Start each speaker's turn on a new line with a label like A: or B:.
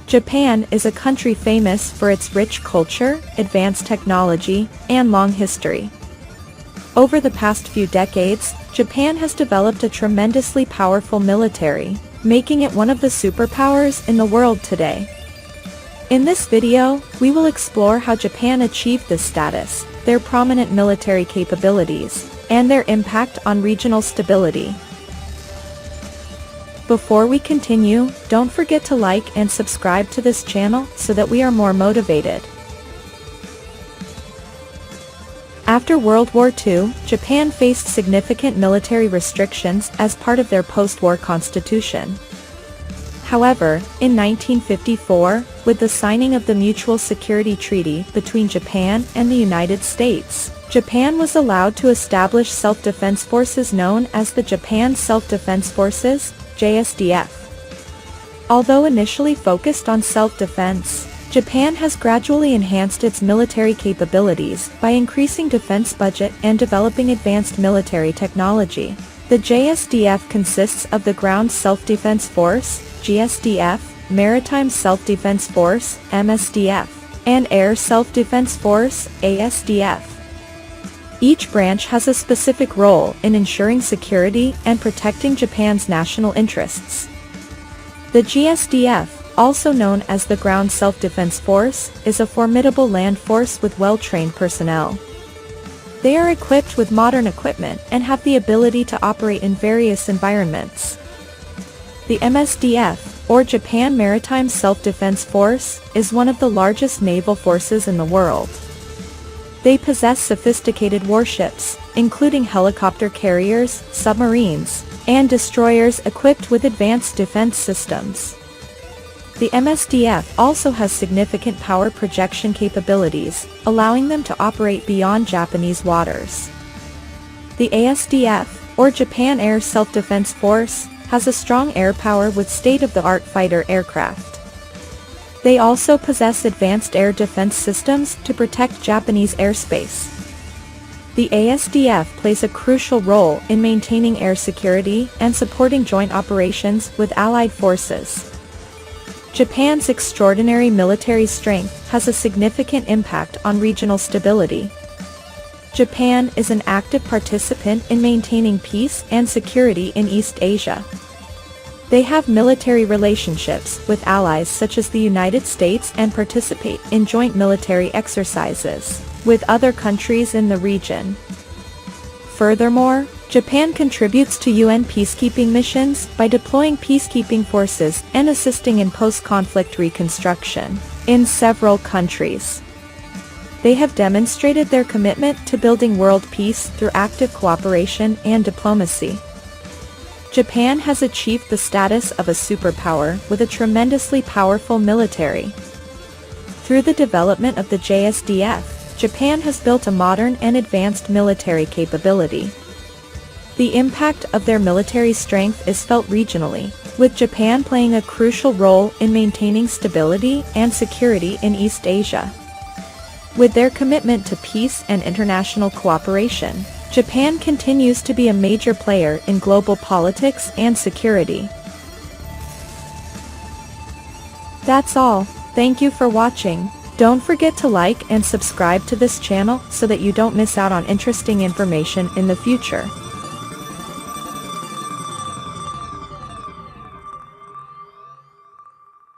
A: Japan is a country famous for its rich culture, advanced technology, and long history. Over the past few decades, Japan has developed a tremendously powerful military, making it one of the superpowers in the world today. In this video, we will explore how Japan achieved this status, their prominent military capabilities, and their impact on regional stability. Before we continue, don't forget to like and subscribe to this channel so that we are more motivated. After World War II, Japan faced significant military restrictions as part of their post-war constitution. However, in 1954, with the signing of the Mutual Security Treaty between Japan and the United States, Japan was allowed to establish self-defense forces known as the Japan Self-Defense Forces, JSDF. Although initially focused on self-defense, Japan has gradually enhanced its military capabilities by increasing defense budget and developing advanced military technology. The JSDF consists of the Ground Self-Defense Force, GSDF, Maritime Self-Defense Force, MSDF, and Air Self-Defense Force, ASDF. Each branch has a specific role in ensuring security and protecting Japan's national interests. The GSDF, also known as the Ground Self-Defense Force, is a formidable land force with well-trained personnel. They are equipped with modern equipment and have the ability to operate in various environments. The MSDF, or Japan Maritime Self-Defense Force, is one of the largest naval forces in the world. They possess sophisticated warships, including helicopter carriers, submarines, and destroyers equipped with advanced defense systems. The MSDF also has significant power projection capabilities, allowing them to operate beyond Japanese waters. The ASDF, or Japan Air Self-Defense Force, has a strong air power with state-of-the-art fighter aircraft. They also possess advanced air defense systems to protect Japanese airspace. The ASDF plays a crucial role in maintaining air security and supporting joint operations with allied forces. Japan's extraordinary military strength has a significant impact on regional stability. Japan is an active participant in maintaining peace and security in East Asia. They have military relationships with allies such as the United States and participate in joint military exercises with other countries in the region. Furthermore, Japan contributes to UN peacekeeping missions by deploying peacekeeping forces and assisting in post-conflict reconstruction in several countries. They have demonstrated their commitment to building world peace through active cooperation and diplomacy. Japan has achieved the status of a superpower with a tremendously powerful military. Through the development of the JSDF, Japan has built a modern and advanced military capability. The impact of their military strength is felt regionally, with Japan playing a crucial role in maintaining stability and security in East Asia. With their commitment to peace and international cooperation, Japan continues to be a major player in global politics and security. That's all. Thank you for watching. Don't forget to like and subscribe to this channel so that you don't miss out on interesting information in the future.